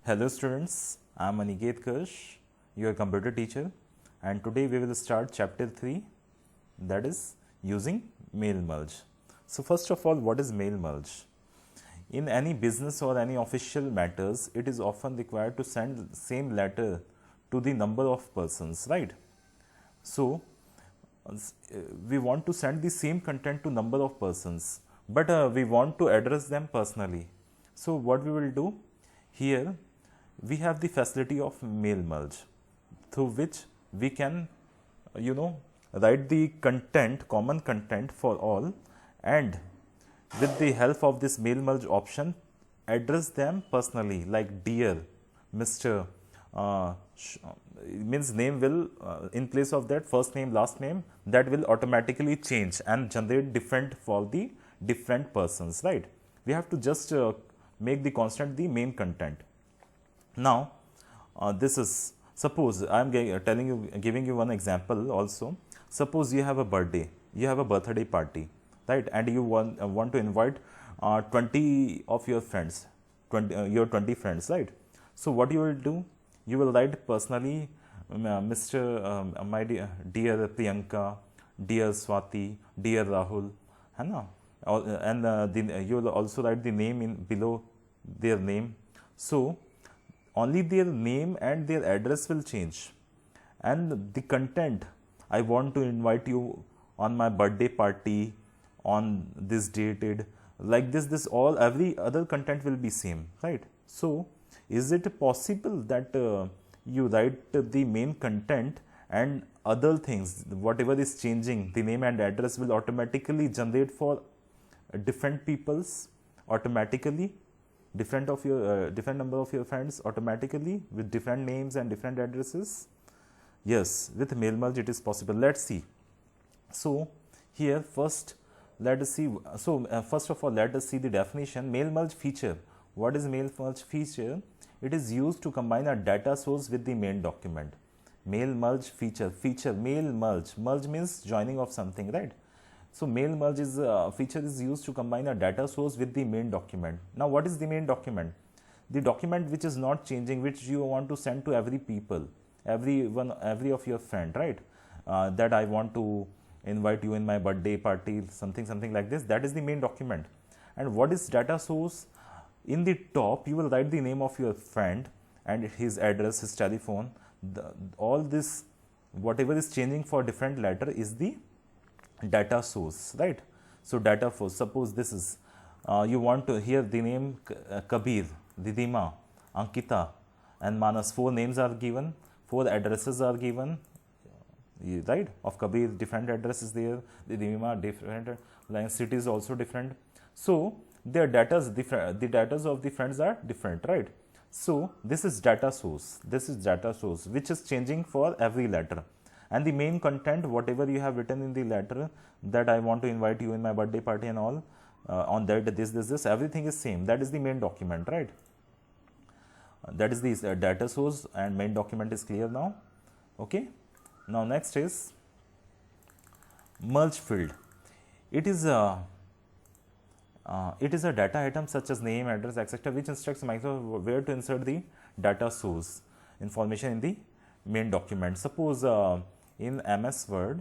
Hello students, I am Aniket Kirsch, your computer teacher, and today we will start chapter 3, that is using mail merge. So first of all, what is mail merge? In any business or any official matters, it is often required to send same letter to the number of persons, right? So we want to send the same content to number of persons, but we want to address them personally. So what we will do here, we have the facility of mail merge, through which we can write the content, common content for all, and with the help of this mail merge option address them personally, like dear, Mr. Means name will in place of that first name, last name, that will automatically change and generate different for the different persons, right? We have to just make the constant the main content. Now this is, suppose I am giving you one example also. Suppose you have a birthday, you have a birthday party, right? And you want to invite 20 of your friends, your 20 friends, right? So what you will do, you will write personally, Mr. My dear Priyanka, dear Swati, dear Rahul, है ना? And you will also write the name in below their name. So only their name and their address will change, and the content, I want to invite you on my birthday party on this dated, like this all every other content will be same, right? So is it possible that you write the main content and other things, whatever is changing, the name and address will automatically generate for different peoples automatically, different number of your friends automatically with different names and different addresses? Yes, with mail merge it is possible. Let's see. So here first let us see. So first of all, let us see the definition. Mail merge feature. What is mail merge feature? It is used to combine a data source with the main document. Mail merge feature. Mail merge means joining of something, right? So mail merge is feature is used to combine a data source with the main document. Now what is the main document? The document which is not changing, which you want to send to every people, every of your friend, right? That I want to invite you in my birthday party, something like this. That is the main document. And what is data source? In the top you will write the name of your friend and his address, his telephone. All this, whatever is changing for different letter is the data source, right? So data source, suppose this is you want to hear the name Kabir, Didima, Ankita and Manas. 4 names are given, 4 addresses are given, right? Of Kabir, different address is there, Didima different, like city is also different. So their data different, the data of the friends are different, right? So this is data source, which is changing for every letter. And the main content, whatever you have written in the letter, that I want to invite you in my birthday party and all, on that this, everything is same. That is the main document, right? That is the data source, and main document is clear now. Okay. Now next is merge field. It is a data item such as name, address, etc., which instructs Microsoft where to insert the data source information in the main document. Suppose in MS Word,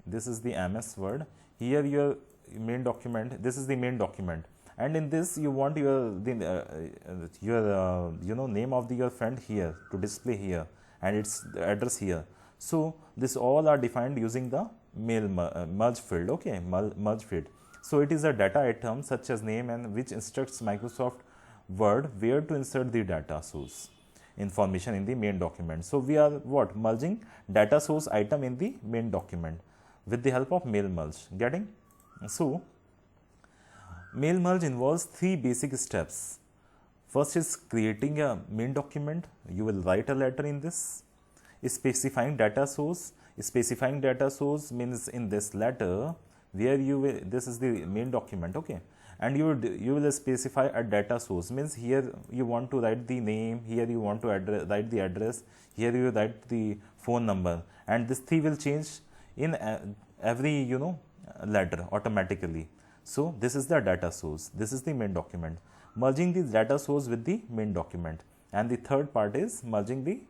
this is the MS Word, here your main document, this is the main document, and in this you want your name of your friend here to display here, and its address here. So this all are defined using the mail merge field. Okay, merge field. So it is a data item such as name, and which instructs Microsoft Word where to insert the data source information in the main document. So we are what? Merging data source item in the main document with the help of mail merge. Getting? So mail merge involves 3 basic steps. First is creating a main document. You will write a letter in this. Specifying data source. Specifying data source means in this letter where you will, this is the main document, okay, and you will specify a data source, means here you want to write the name, here you want to write the address, here you write the phone number, and this 3 will change in every letter automatically. So this is the data source, this is the main document. Merging the data source with the main document. and the third part is merging the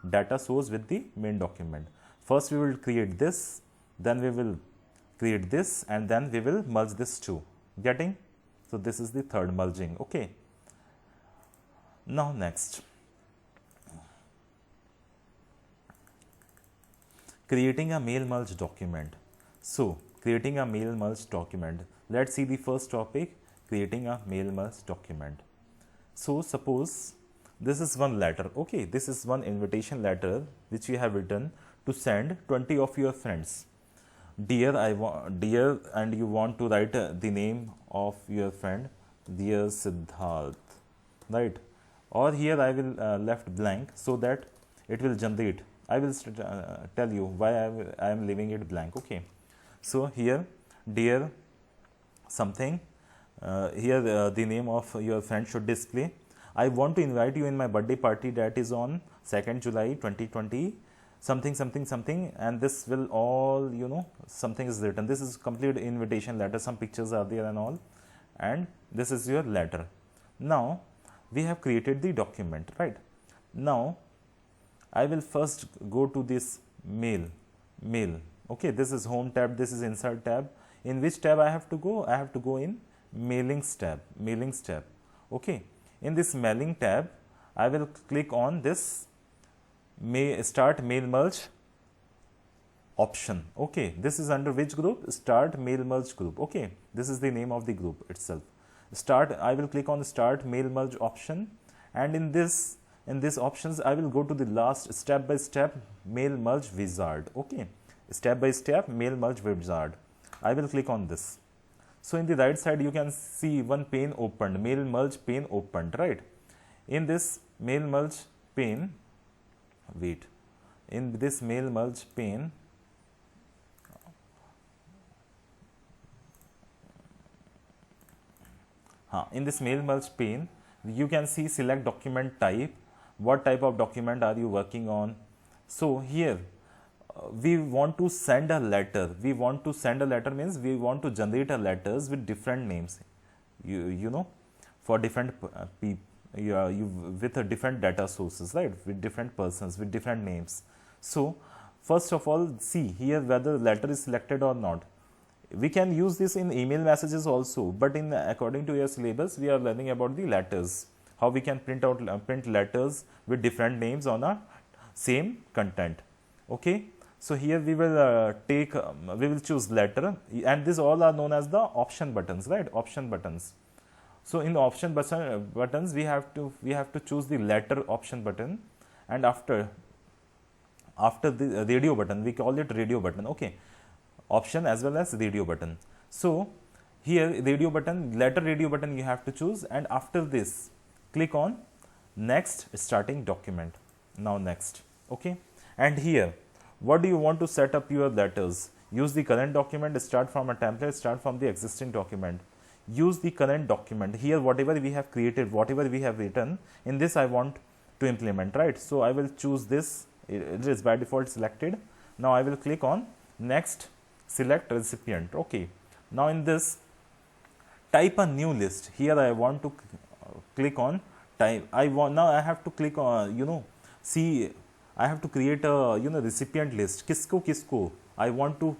data source with the main document. First we will create this, then we will create this, and then we will merge this two. Getting? So this is the third merging. Okay. Now next, creating a mail merge document. So creating a mail merge document. Let's see the first topic, creating a mail merge document. So suppose this is one letter. Okay, this is one invitation letter which you have written to send 20 of your friends. Dear, and you want to write the name of your friend, dear Siddharth, right? Or here I will left blank so that it will generate. I will tell you why I am leaving it blank. Okay, so here, dear something, here the name of your friend should display. I want to invite you in my birthday party that is on 2nd July 2020, something something something, and this will all, you know, something is written. This is complete invitation letter, some pictures are there and all, and this is your letter. Now we have created the document, right? Now I will first go to this mail. Okay, this is home tab, this is insert tab. In which tab I have to go? I have to go in mailings tab. Okay, in this mailing tab I will click on this start mail merge option. Okay, this is under which group? Start mail merge group. Okay, this is the name of the group itself. I will click on start mail merge option, and in this options I will go to the last step by step mail merge wizard. Okay, step by step mail merge wizard. I will click on this. So in the right side you can see one pane opened, mail merge pane opened, right? In this mail merge pane, in this mail merge pane, in this mail merge pane you can see select document type. What type of document are you working on? So here we want to send a letter. We want to send a letter means we want to generate a letters with different names. You know, for different people, with a different data sources, right? With different persons, with different names. So first of all, see here whether letter is selected or not. We can use this in email messages also, but in according to your syllabus, we are learning about the letters. How we can print letters with different names on a same content. Okay. So here we will we will choose letter, and these all are known as the option buttons, right? Option buttons. So in the option buttons, we have to choose the letter option button, and after the radio button, we call it radio button. Okay, option as well as radio button. So here radio button, letter radio button you have to choose, and after this click on next starting document. Now next. Okay, and here what do you want to set up your letters? Use the current document, start from a template, start from the existing document. Use the current document. Here whatever we have created, whatever we have written, in this I want to implement, right? So I will choose this. It is by default selected. Now I will click on next, select recipient. Okay, now in this type a new list. Here I want to click on type. Now I have to click on, see, I have to create a recipient list. Kisko I want to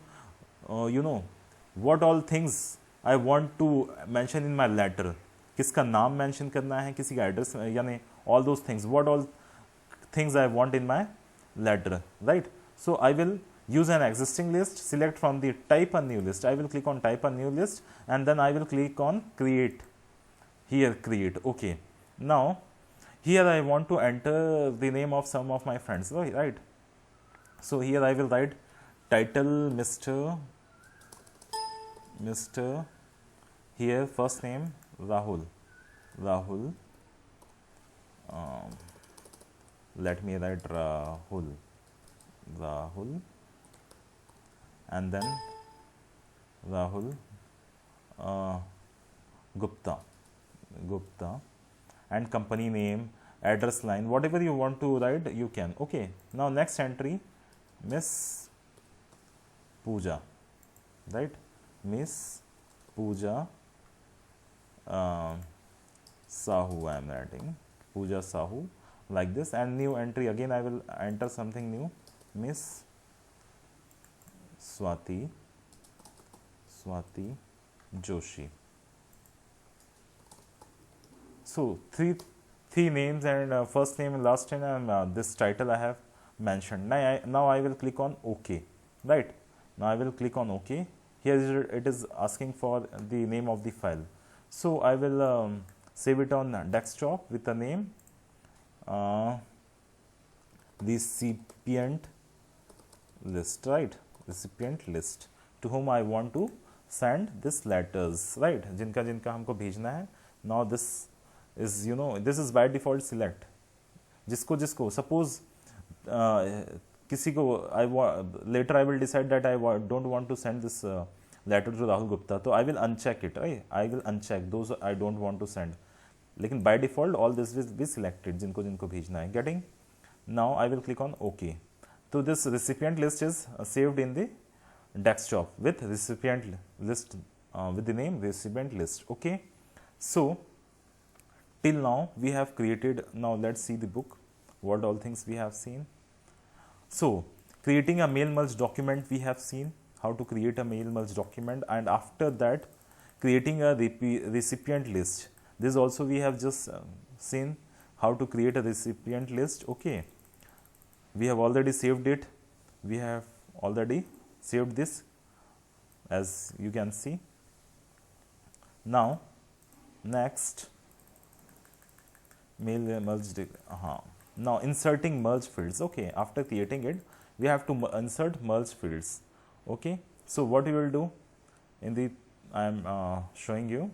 what all things I want to mention in my letter. किसका नाम mention करना है, किसी का address, यानी all those things. What all things I want in my letter, right? So I will use an existing list, select from the type a new list. I will click on type a new list, and then I will click on create. Here create. Okay. Now here I want to enter the name of some of my friends, right? So here I will write title Mr. Here first name Rahul. Let me write Rahul, and then Rahul Gupta, and company name, address line, whatever you want to write, you can. Okay. Now next entry, Miss Pooja, right? Miss Pooja Sahu. I am writing Pooja Sahu. like this, and new entry again I will enter something new, Miss Swati Joshi. So three names and first name and last name and this title I have mentioned. Now I will click on OK, right? Now I will click on OK. Here it is asking for the name of the file. So I will save it on desktop with the name recipient list, right? Recipient list, to whom I want to send this letters, right? जिनका जिनका हमको भेजना है. Now this is, you know, this is by default select. जिसको जिसको suppose किसी को later I will decide that I don't want to send this letter to Rahul Gupta, so I will uncheck it, right? I will uncheck those I don't want to send. लेकिन by default all this will be selected जिनको जिनको भेजना है. Getting? Now I will click on OK. So this recipient list is saved in the desktop with recipient list with the name recipient list. Okay. So till now we have created. Now let's see the book. What all things we have seen. So creating a mail merge document we have seen how to create a mail merge document, and after that creating a recipient list. This also we have just seen how to create a recipient list. Okay, we have already saved it. We have already saved this, as you can see. Now next, mail merge. Now inserting merge fields. Okay, after creating it we have to insert merge fields. Okay, so what you will do in the I am showing you.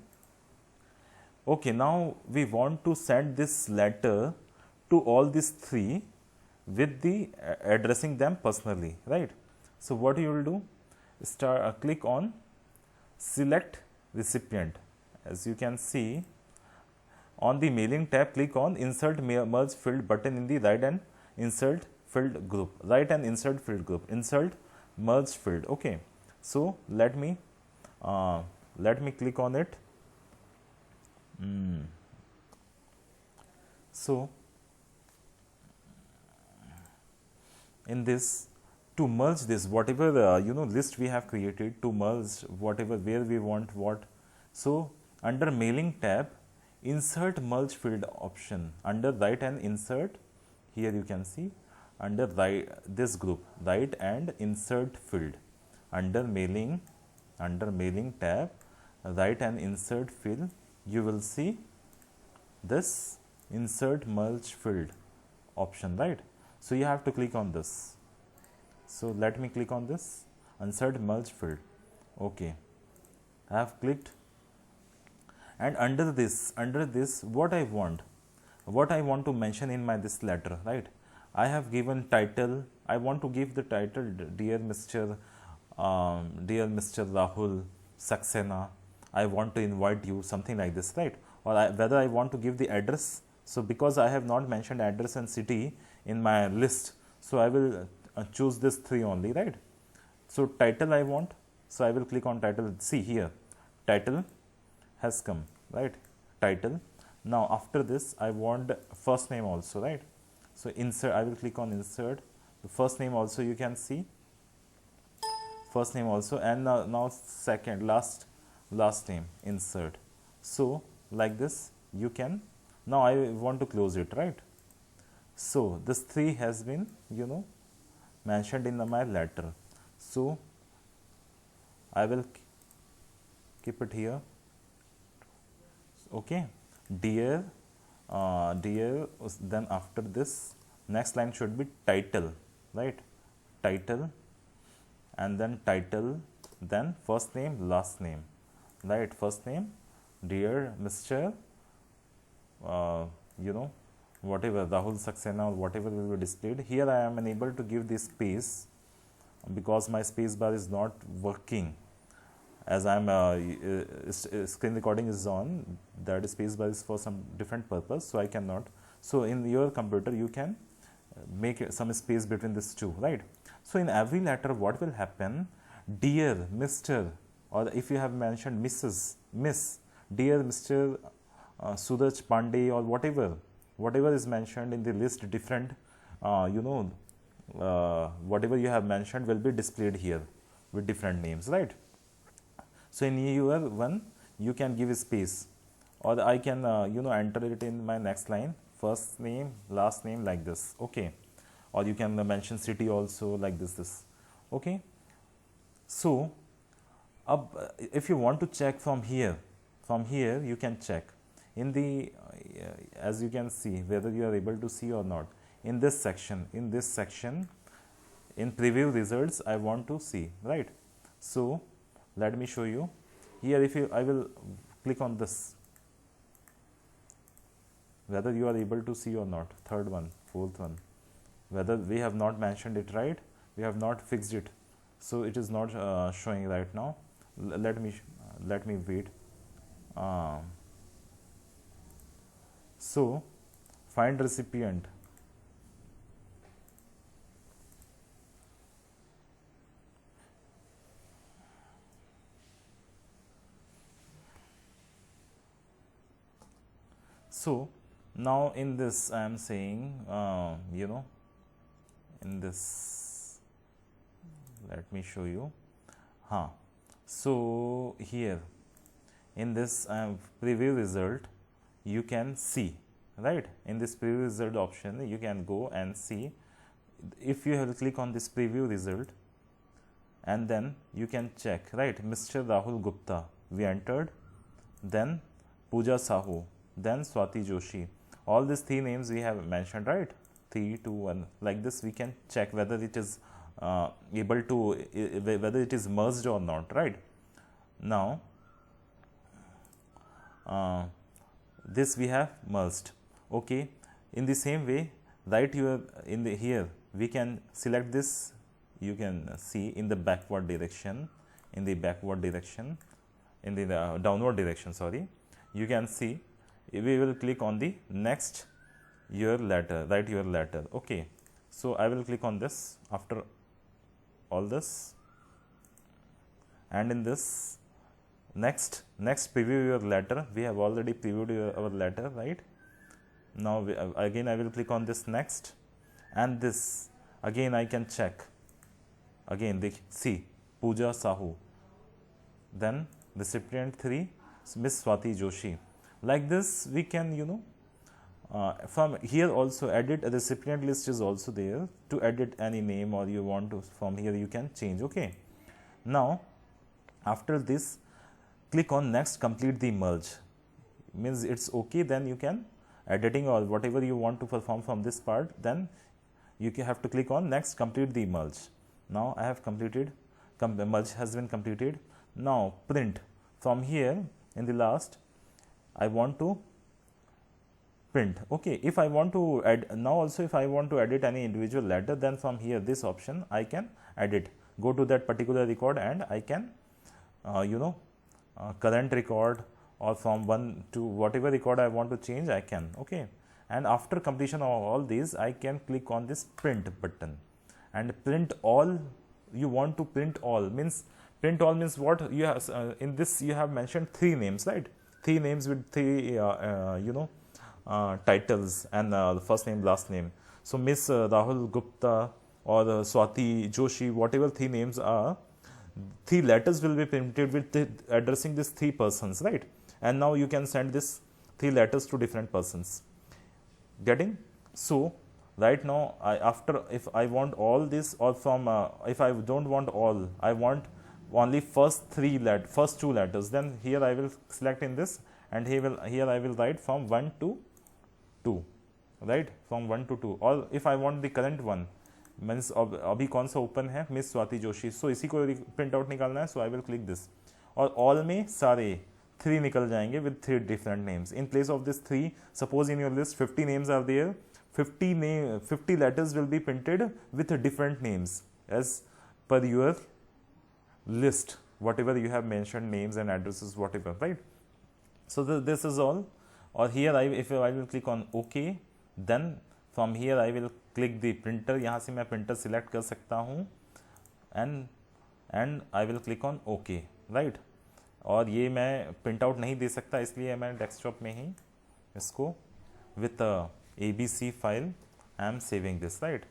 Okay, now we want to send this letter to all these three with the addressing them personally, right? So what you will do, click on select recipient. As you can see on the mailing tab, click on insert merge field button in the right and insert field group, insert merge field. Okay, so let me click on it. So in this, to merge this whatever list we have created, to merge whatever where we want what. So under mailing tab, insert merge field option under right and insert. Here you can see under right this group, right and insert field. Under mailing tab, right and insert field, you will see this insert merge field option, right? So you have to click on this. So let me click on this insert merge field. Okay, I have clicked, and under this what I want to mention in my this letter, right? I have given title. I want to give the title dear Mr. Rahul Saxena, I want to invite you, something like this, right? Or whether I want to give the address. So because I have not mentioned address and city in my list, so I will choose this three only, right? So title I want, so I will click on title. See here, title has come, right? Title. Now after this I want first name also, right? So insert, I will click on insert. The first name also you can see, first name also, and now second last name, insert. So like this you can. Now I want to close it, right? So this three has been mentioned in my letter. So I will keep it here. Okay, dear, then after this next line should be title, right? Title, and then title, then first name, last name, right? First name, dear Mr. Whatever, Rahul Saxena or whatever will be displayed. Here I am unable to give this space because my space bar is not working. As I am screen recording is on, that space bar is for some different purpose, so I cannot. So in your computer you can make some space between these two, right? So in every letter what will happen, dear Mr. or if you have mentioned Mrs. Miss, dear Mr. Suraj Pandey or whatever, whatever is mentioned in the list, different whatever you have mentioned will be displayed here with different names, right? So in your one you can give a space, or I can enter it in my next line, first name last name, like this, okay? Or you can mention city also, like this, okay? So if you want to check from here you can check in the as you can see, whether you are able to see or not, in this section in preview results I want to see, right? So let me show you here. I will click on this, whether you are able to see or not, third one, fourth one, whether we have not mentioned it, right? We have not fixed it, so it is not showing right now. Let me wait. So find recipient. So now in this I am saying in this, let me show you. So here in this preview result you can see, right? In this preview result option you can go and see. If you have click on this preview result, and then you can check, right? Mr. Rahul Gupta we entered, then Pooja Sahu, then Swati Joshi. All these three names we have mentioned, right? 3, 2, 1, like this. We can check whether it is able to whether it is merged or not, right? Now this we have merged, okay? In the same way, right, here in the here we can select this. You can see in the backward direction, in the downward direction, sorry. You can see we will click on the next your letter, write your letter, okay? So I will click on this after all this, and in this next preview your letter. We have already previewed our letter, right? Now again I will click on this next, and this again I can check. Again see Pooja Sahu, then recipient 3 Miss Swati Joshi. Like this we can from here also edit. A recipient list is also there to edit any name, or you want to from here you can change, okay? Now after this click on next, complete the merge, means it's okay. Then you can editing or whatever you want to perform from this part, then you have to click on next, complete the merge. Now I have completed, merge has been completed. Now print from here in the last I want to print, okay? If I want to add now also, if I want to edit any individual letter, then from here this option I can edit, go to that particular record, and I can current record, or from 1 to whatever record I want to change I can, okay? And after completion of all these I can click on this print button and print all. You want to print all means what you have in this you have mentioned 3 names, right? 3 names with 3 titles and the first name last name. So Miss Rahul Gupta or Swati Joshi, whatever 3 names are, 3 letters will be printed with addressing these 3 persons, right? And now you can send this 3 letters to different persons. Getting? So right now if I want all this, or from if I don't want all, I want only first 2 letters, then here I will select in this, and here I will write from 1 to 2, right? From 1 to 2. Or if I want the current one, means अभी कौन सा open है, miss Swati Joshi, सो इसी को print out निकालना है, so I will click this, और all में सारे 3 निकल जाएंगे with 3 different names. In place of this 3, suppose in your list 50 names are there, 50 letters will be printed with different names as per your list, whatever you have mentioned, names and addresses, whatever, right? So this is all. Or here if I will click on OK, then from here I will click the printer. यहाँ से मैं printer select कर सकता हूँ, and I will click on OK, right? और ये मैं print out नहीं दे सकता, इसलिए मैं डेस्कटॉप में ही इसको with ABC file, I am saving this, right?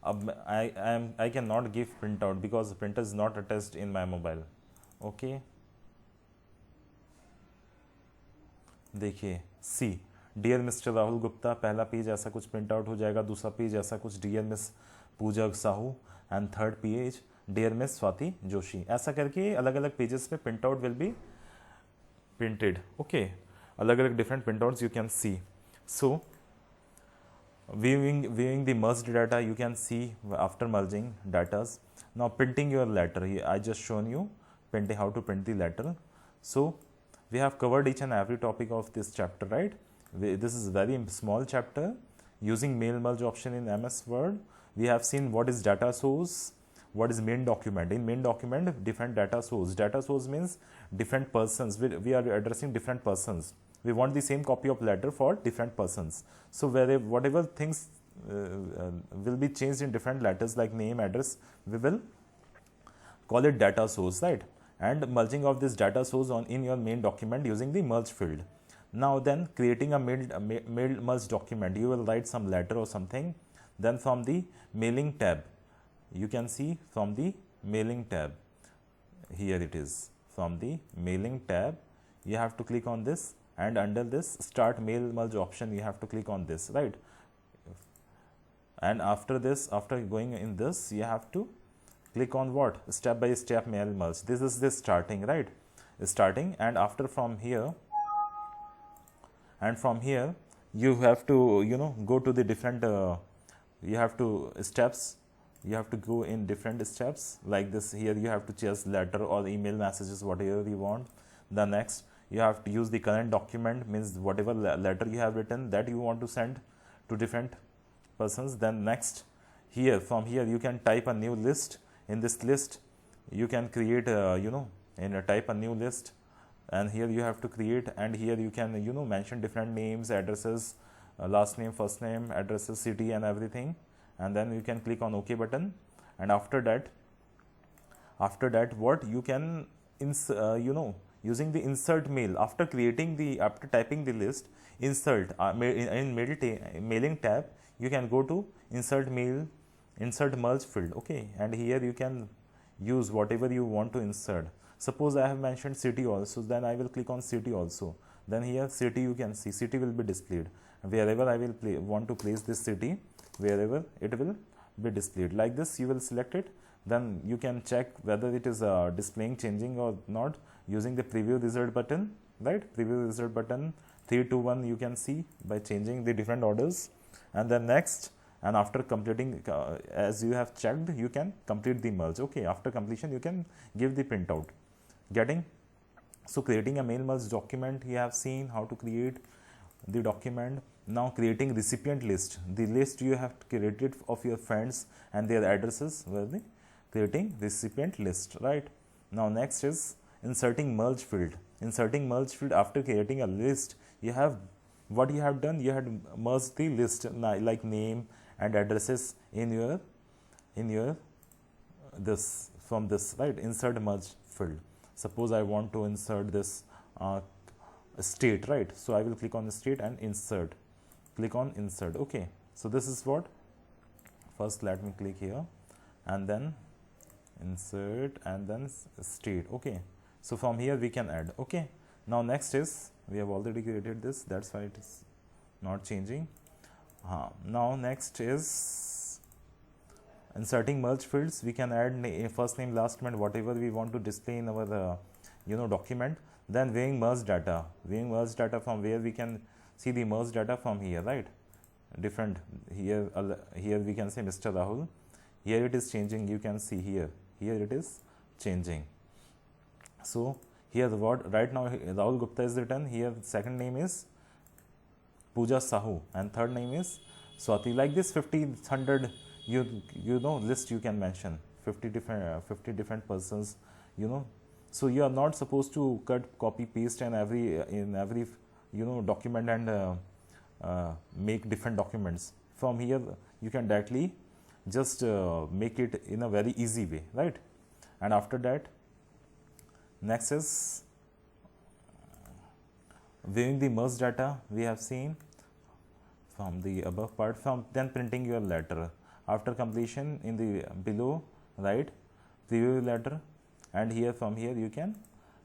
I cannot give printout because printer is not attached in my mobile. Okay, देखिए सी, डियर मिस्टर राहुल गुप्ता, पहला पेज ऐसा कुछ प्रिंट आउट हो जाएगा, दूसरा पेज ऐसा कुछ dear miss Pooja Sahu, and third page dear miss Swati Joshi. ऐसा करके अलग अलग पेजेस पे print out will be printed. Okay, अलग अलग different printouts you can see. So viewing the merged data, you can see after merging datas. Now printing your letter, I just shown you printing, how to print the letter. So we have covered each and every topic of this chapter, right? This is very small chapter. Using mail merge option in MS Word, we have seen what is data source, what is main document. In main document, different data source. Data source means different persons. We are addressing different persons. We want the same copy of letter for different persons. So whatever things will be changed in different letters like name, address, we will call it data source, right? And merging of this data source in your main document using the merge field. Now then, creating a mail merge document, you will write some letter or something. Then from the mailing tab, you can see from the mailing tab, here it is, from the mailing tab, you have to click on this, and under this start mail merge option, you have to click on this, right? And after this, after going in this, you have to click on what? Step by step mail merge. This is the starting, right? Starting, and after from here, you have to go to the different you have to steps, you have to go in different steps like this. Here you have to choose letter or email messages, whatever you want. The next, you have to use the current document, means whatever letter you have written that you want to send to different persons. Then next, here from here you can type a new list. In this list you can create type a new list, and here you have to create, and here you can mention different names, addresses, last name, first name, addresses, city, and everything. And then you can click on OK button, and after that what you can using the insert mail, after typing the list, insert in mailing tab, you can go to insert mail, insert merge field. Okay, and here you can use whatever you want to insert. Suppose I have mentioned city also, then I will click on city also. Then here city, you can see city will be displayed wherever I will want to place this city, wherever it will be displayed. Like this you will select it, then you can check whether it is displaying, changing or not using the preview result button, right? Preview result button 3 to 1 you can see by changing the different orders. And then next, and after completing as you have checked, you can complete the merge. Okay, after completion you can give the printout. Getting? So creating a mail merge document, you have seen how to create the document. Now creating recipient list, the list you have created of your friends and their addresses, creating recipient list, right? Now next is inserting merge field. Inserting merge field, after creating a list, what you have done, you had merged the list like name and addresses in your this, from this, right? Insert merge field. Suppose I want to insert this state, right? So I will click on the state and insert. Click on insert. Okay, so this is what, first let me click here and then insert and then state. Okay, so from here we can add. Okay, now next is, we have already created this, that's why it is not changing. Now next is inserting merge fields. We can add first name, last name, whatever we want to display in our document. Then viewing merge data. Viewing merge data, from where we can see the merge data from here, right? Different here we can say Mr. Rahul. Here it is changing. You can see here it is changing. So here what right now Rahul Gupta is written here. Second name is Pooja Sahu and third name is Swati. Like this 50, 100 list you can mention 50 different persons. So you are not supposed to cut, copy, paste in every document and make different documents. From here you can directly just make it in a very easy way, right? And after that, next is Viewing the merged data, we have seen from the above part, from then printing your letter. After completion, in the below, right, preview letter, and here from here you can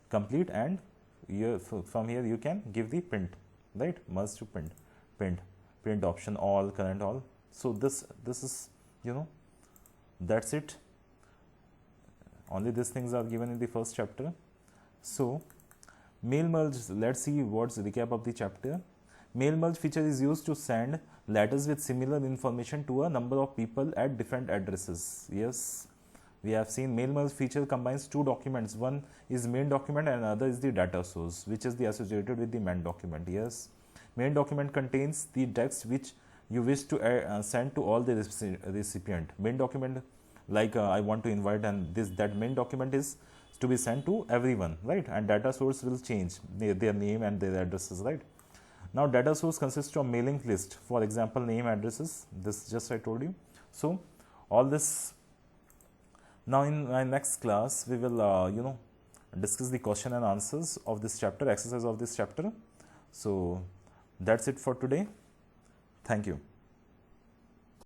complete, and here from here you can give the print, right, merge to print option, all, current, all. So this is, you know, that's it. Only these things are given in the first chapter. So mail merge, let's see what's the recap of the chapter. Mail merge feature is used to send letters with similar information to a number of people at different addresses. Yes, we have seen mail merge feature combines two documents. One is main document and another is the data source, which is the associated with the main document. Yes, main document contains the text which you wish to send to all the recipient. Main document, like I want to invite, and that main document is to be sent to everyone, right? And data source will change their name and their addresses, right? Now data source consists of mailing list, for example name, addresses, this just I told you. So all this. Now in my next class we will you know, discuss the question and answers of this chapter, exercise of this chapter. So that's it for today. Thank you.